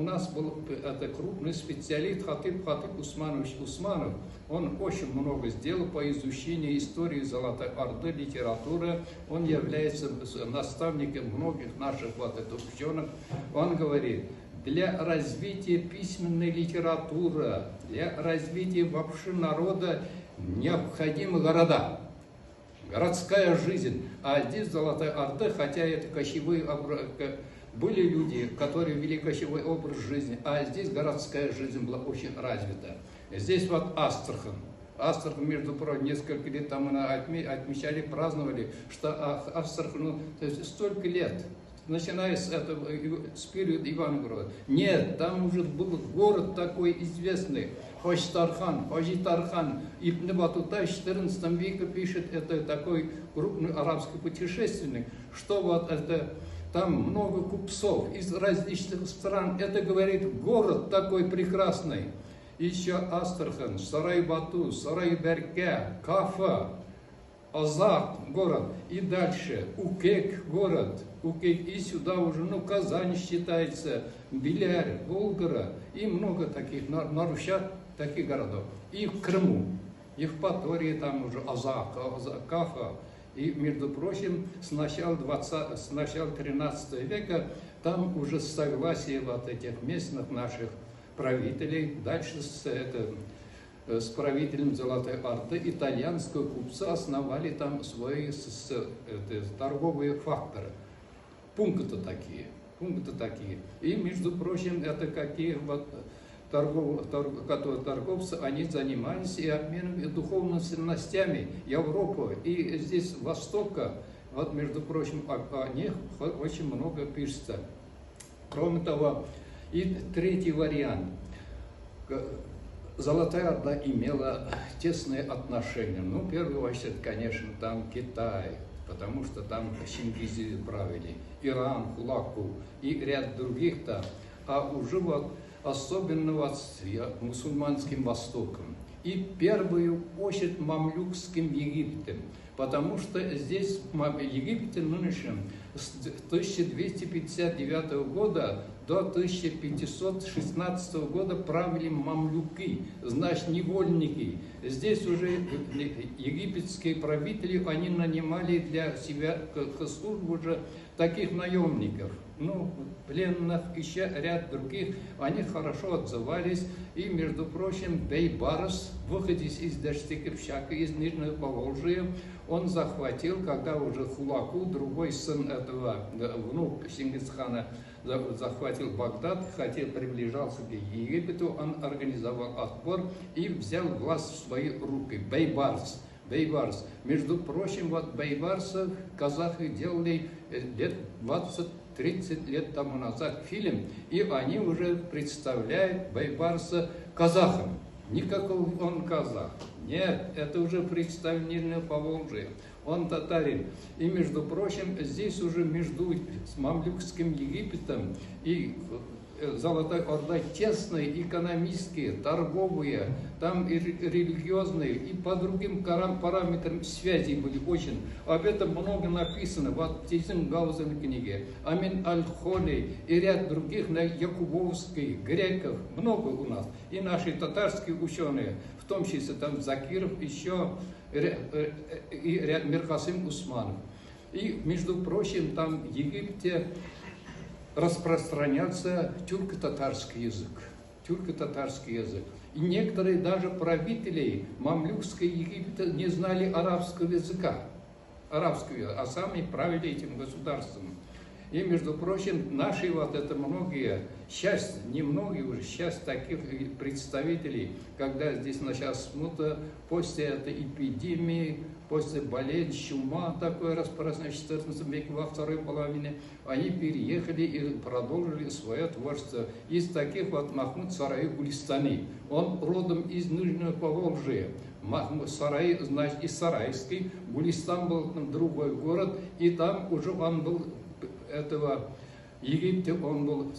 нас был это крупный специалист Хатиб Усманович Усманов. Он очень много сделал по изучению истории Золотой Орды, литературы. Он является наставником многих наших ученых. Он говорит, для развития письменной литературы, для развития вообще народа необходимы города. Городская жизнь. А здесь Золотая Орда, хотя это кочевые были люди, которые вели кочевой образ жизни, а здесь городская жизнь была очень развита. Здесь вот Астрахань. Астрахань, между прочим, несколько лет тому отмечали, праздновали, что Астрахань, то есть столько лет, начиная с периода Ивангорода. Нет, там уже был город такой известный, Хаджитархан. Ибн Батута в XIV веке пишет, это такой крупный арабский путешественник, что вот это... Там много купцов из различных стран. Это, говорит, город такой прекрасный. Еще Астрахань, Сарай-Бату, Сарай-Берке, Кафа, Азак город. И дальше Укек город. Укек. И сюда уже, Казань считается, Беляр, Волгора. И много таких, Нарушат, таких городов. И в Крыму, Евпатория, там уже Азак, Кафа. И, между прочим, с начала 13 века там уже согласие вот этих местных наших правителей, дальше с правителем Золотой Орды, итальянского купца основали там свои торговые факторы. Пункты такие. И, между прочим, это какие вот торговцы, они занимались и обменом духовными ценностями Европы. И здесь Востока, вот, между прочим, о них очень много пишется. Кроме того, и третий вариант. Золотая Орда имела тесные отношения. Ну, в первую очередь, конечно, там Китай, потому что там чингизы правили, Иран, Хулаку и ряд других там. А уже вот особенно вот с мусульманским Востоком. И в первую очередь мамлюкским Египтом. Потому что здесь в Египте нынешнем с 1259 года до 1516 года правили мамлюки, значит невольники. Здесь уже египетские правители, они нанимали для себя к службе уже таких наемников. Ну, пленных, еще ряд других, они хорошо отзывались. И, между прочим, Бейбарс, выходец из Дашты Кипчака, из Нижнего Поволжья, он захватил, когда уже Хулаку, другой сын этого, внук Чингисхана, захватил Багдад, хотел приближался к Египту, он организовал отпор и взял власть в свои руки. Бейбарс. Между прочим, вот Бейбарса казахи делали лет 20-30 лет тому назад фильм, и они уже представляют Бейбарса казахом. Никакого он казах. Нет, это уже представление Поволжья. Он татарин. И, между прочим, здесь уже между мамлюкским Египтом и Золотой Ордой тесные экономические, торговые, там и религиозные, и по другим параметрам связи были очень. Об этом много написано в Тизенгаузен книге, Амин Аль-Холи и ряд других, на Якубовской, греков, много у нас. И наши татарские ученые, в том числе там Закиров, еще и ряд Миркасим Усманов. И, между прочим, там в Египте распространялся тюрко-татарский язык. И некоторые даже правители мамлюкского Египта не знали арабского языка, а сами правили этим государством. И, между прочим, наши вот это многие, немногие уже, таких представителей, когда здесь началась смута, после этой эпидемии, после болезни, чума такой распространенной в XIV веке, во второй половине, они переехали и продолжили свое творчество. Из таких вот Махмуд Сарай Гулистани, он родом из Нижнего Поволжья. Махмуд Сарай, значит, из Сарайский, Гулистан был другой город, и там уже он был этого Египте, он был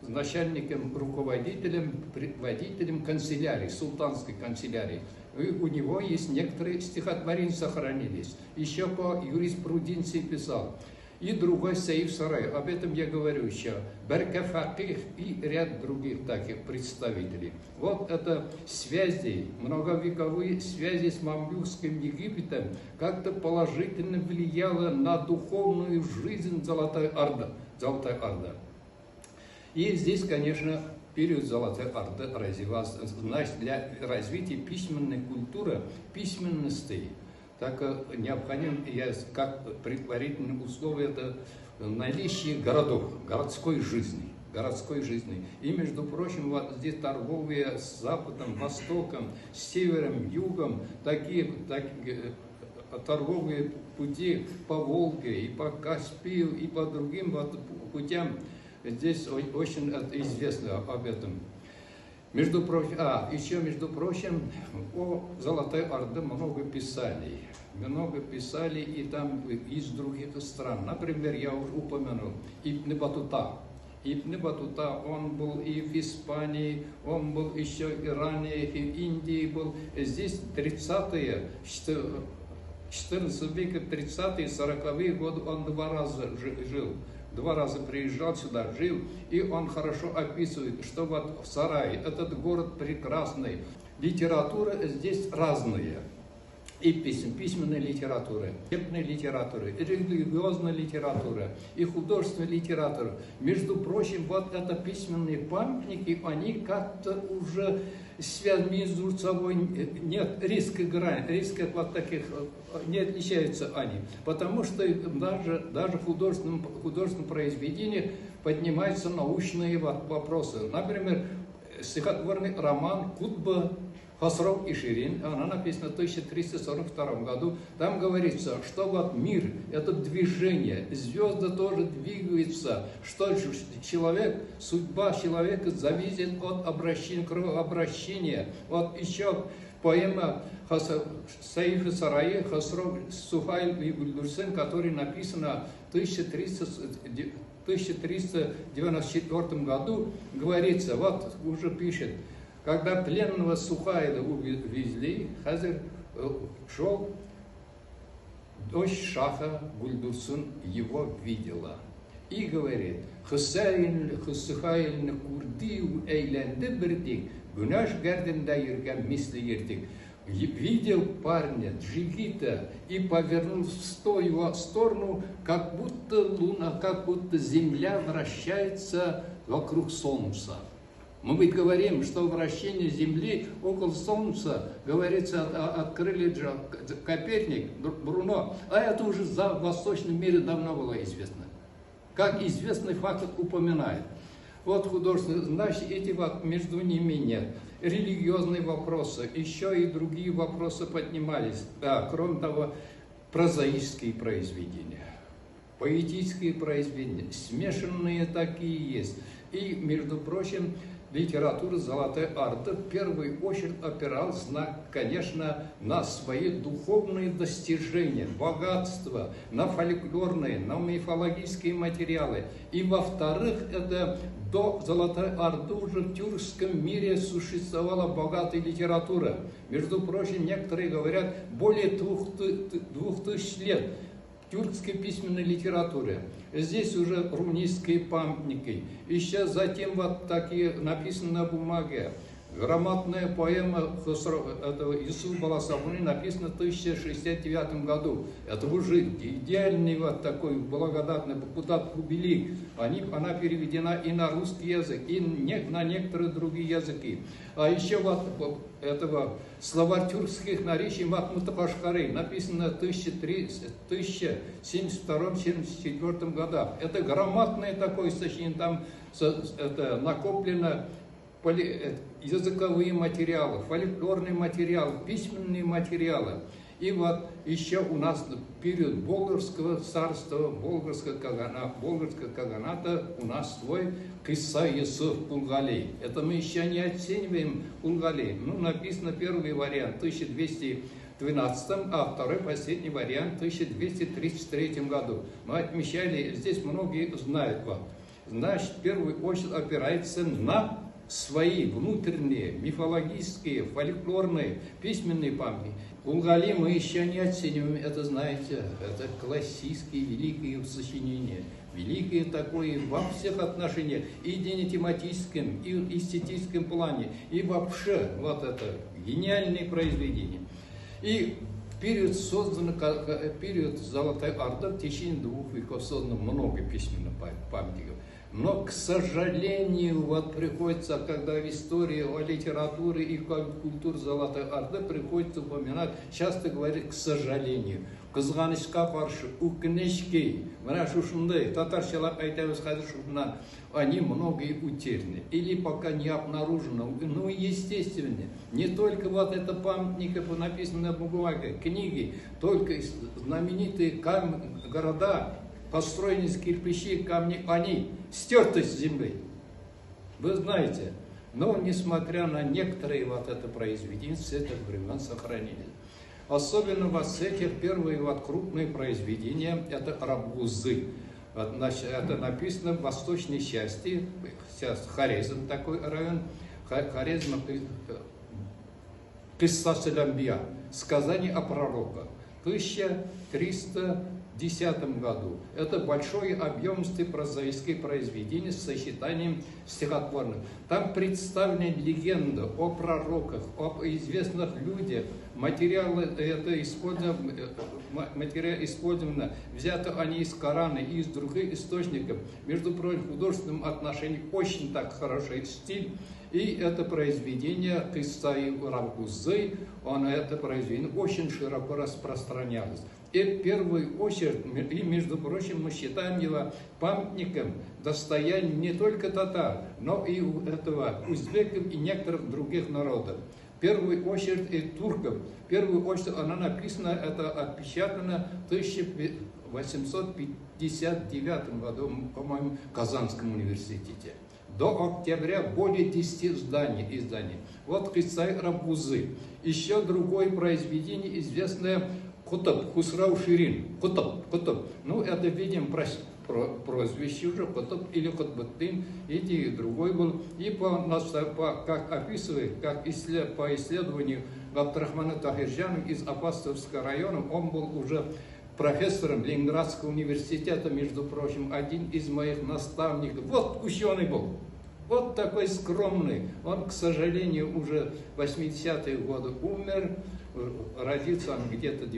начальником, руководителем, предводителем канцелярии, султанской канцелярии. И у него есть некоторые стихотворения сохранились. Еще по юриспруденции писал. и другой Саиф Сарай. Об этом я говорю еще. Берке Факих и ряд других таких представителей. Вот это связи, многовековые связи с мамлюкским Египтом как-то положительно влияло на духовную жизнь Золотой Орды. И здесь, конечно, период Золотой Орды развивался, значит, для развития письменной культуры, письменности, так необходимо, как предварительное условие, это наличие городов, городской жизни. И, между прочим, вот здесь торговые с Западом, Востоком, с Севером, Югом, такие торговые пути по Волге, и по Каспию, и по другим вот путям, здесь очень известно об этом. Между прочим, о Золотой Орде много писали. Много писали и там из других стран. Например, я уже упомянул Ибн Батута. Ибн Батута, он был и в Испании, он был еще и ранее, и в Индии был. Здесь 30-е, 14 века, 30-е, 40-е годы он 2 раза жил. 2 раза приезжал сюда, жил, и он хорошо описывает, что вот в Сарае, этот город прекрасный. Литература здесь разная. И письменная литература, учебная литература, и религиозная литература, и художественная литература. Между прочим, вот это письменные памятники, они как-то уже связаны между собой, нет риска вот таких, не отличаются они. Потому что даже в художественном произведении поднимаются научные вопросы. Например, стихотворный роман «Кутба Хосров и Ширин», она написана в 1342 году, там говорится, что вот мир, это движение, звезды тоже двигаются, что судьба человека зависит от кровообращения. Вот еще поэма Саифа Сарае Хосров Сухайль и Гульдурсен, которая написана в 1394 году, говорится, вот уже пишет, когда пленного Сухайла увезли, Хазар шел, дочь Шаха Гульдурсун его видела. И говорит, Хусайl Курдию эйленде бірдік, гүнаш гардында ерген мисли ертік. Видел парня, джигита, и повернул в его сторону, как будто земля вращается вокруг солнца. Мы ведь говорим, что вращение Земли около Солнца, говорится, открыли Коперник, Бруно, а это уже в восточном мире давно было известно. Как известный факт упоминает. Вот художественные, значит, эти вот между ними нет. Религиозные вопросы, еще и другие вопросы поднимались. Да, кроме того, прозаические произведения, поэтические произведения, смешанные такие есть. И, между прочим, литература Золотой Орды в первую очередь опиралась, конечно, на свои духовные достижения, богатство, на фольклорные, на мифологические материалы. И, во-вторых, это до Золотой Орды уже в тюркском мире существовала богатая литература. Между прочим, некоторые говорят, более 2000 лет тюркской письменной литературы. Здесь уже рунистские памятники. Еще затем вот такие написаны на бумаге. Грамотная поэма этого Юсуфа Баласагуни написана в 1069 году. Это уже идеальный вот такой благодатный Кудат-Кубили. Она переведена и на русский язык, и на некоторые другие языки. А еще вот этого словарь тюркских наречий Махмута Кашкары написано в 1072-74 годах. Это грамотное такое сочинение, там это накоплено языковые материалы, фольклорные материалы, письменные материалы. И вот еще у нас период Болгарского царства, Болгарского каганата, у нас свой Киса Юсуф Пулгали. Это мы еще не оцениваем Пулгали. Ну, написано первый вариант в 1212, а второй последний вариант в 1233 году. Мы отмечали, здесь многие знают. Значит, в первую очередь опирается на свои внутренние, мифологические, фольклорные, письменные памятники. Кулгали мы еще не оцениваем, это, знаете, это классические великие сочинения. Великие такое во всех отношениях, и идеально-тематическом, и эстетическом плане, и вообще вот это гениальные произведения. И период Золотой Орды в течение 2 веков создано много письменных памятников. Но, к сожалению, вот приходится, когда в истории о литературе и культуре Золотой Орды приходится упоминать, часто говорит «к сожалению». Кызганычка каршы, укнешки, татарчалар айтабыз хәзер шуннан, они многие утеряны или пока не обнаружено. Ну, естественно, не только вот это памятники, написанные на бумаге, книги, только знаменитые города, построенные из кирпичей, камней, они стерты с земли. Вы знаете, но несмотря на некоторые вот это произведения, с этих времен сохранились. Особенно вот с этих первые вот крупные произведения, это Рабгузы. Вот, значит, это написано в восточной части, сейчас Хорезм такой район, Хорезм, Киссас Ламбия, сказание о пророках, в 1310 году. Это большое объемистое прозаическое произведение с сочетанием стихотворных. Там представлены легенды о пророках, об известных людях. Материалы это использовано, взято они из Корана и из других источников. Между прочим, в художественном отношении очень так хороший стиль. И это произведение Киссай Рабгузы, это произведение очень широко распространялось. И в первую очередь, и между прочим, мы считаем его памятником достояния не только татар, но и узбеков и некоторых других народов. В первую очередь и турков. В первую очередь она написана, это отпечатано в 1859 году, по-моему, в Казанском университете. До октября более 10 изданий. Вот Киссай Рабгузы. Еще другое произведение, известное Кутуб, Хусрау Ширин. Кутуб. Ну, это, видим, прозвище уже, Кутуб или Кутбуттин, и другой был. И как описывает, по исследованию Абдрахмана Тахирджана из Апастовского района, он был уже профессором Ленинградского университета, между прочим, один из моих наставников. Вот ученый был, вот такой скромный. Он, к сожалению, уже в 80-е годы умер. Родился он где-то в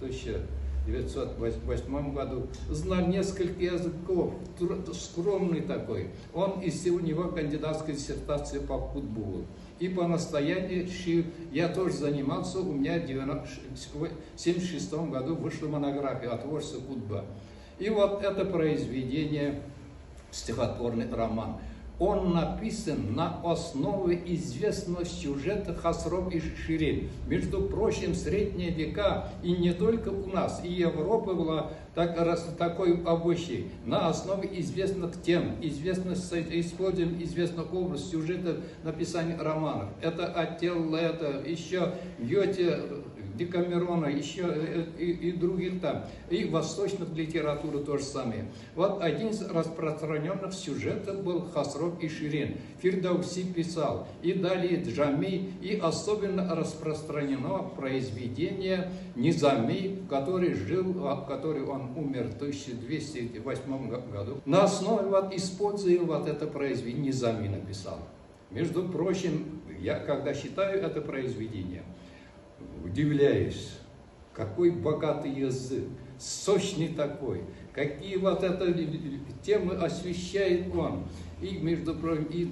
1908 году. Знал несколько языков, скромный такой. У него кандидатская диссертация по футболу. И по настоянию я тоже занимался, у меня в 1976 году вышла монография о творчестве футбола. И вот это произведение, стихотворный роман, он написан на основе известного сюжета Хосров и Ширин. Между прочим, в средние века, и не только у нас, и Европа была такой обычай, на основе известных тем, используем известный образ сюжета написания романов. Это Аттилла, это еще Гёте, Декамерона, еще и других там, и восточных литератур тоже самое. Вот один из распространенных сюжетов был Хосров и Ширин. Фирдауси писал, и далее Джами, и особенно распространено произведение Низами, который он умер в 1208 году. На основе используя это произведение, Низами написал. Между прочим, я когда читаю это произведение, удивляюсь, какой богатый язык, сочный такой, какие темы освещает он. И, между прочим, и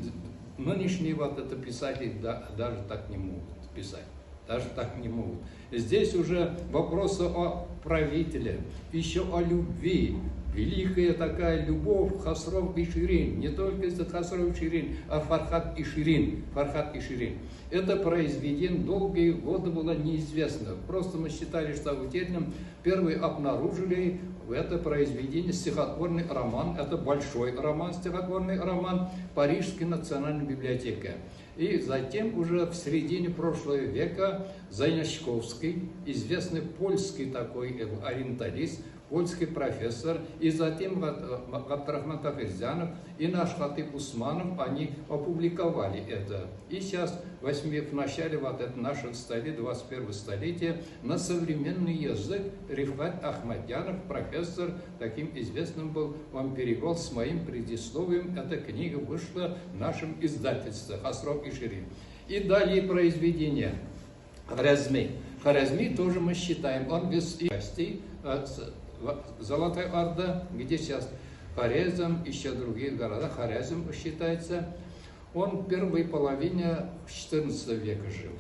нынешние писатели даже так не могут писать. Даже так не могут. Здесь уже вопросы о правителе, еще о любви. Великая такая любовь Хосров и Ширин. Не только Хосров и Ширин, а Фархат и Ширин. Это произведение долгие годы было неизвестно. Просто мы считали, что утерянным. Первые обнаружили это произведение, стихотворный роман. Это большой роман, стихотворный роман Парижской национальной библиотеки. И затем уже в середине прошлого века Заячковский, известный польский такой ориенталист, польский профессор, и затем Габдрахман Тафирзянов и наш Хатыб Усманов, они опубликовали это. И сейчас, в начале вот это нашего столетия, 21 столетия, на современный язык Рифат Ахмадянов, профессор, таким известным был, он перевел с моим предисловием. Эта книга вышла в нашем издательстве «Хасров и Ширин». И далее произведение Хорезми. Хорезми тоже мы считаем, он без частей, Золотая Орда, где сейчас Хорезм, еще другие города, Хорезм считается, он в первой половине XIV века жил.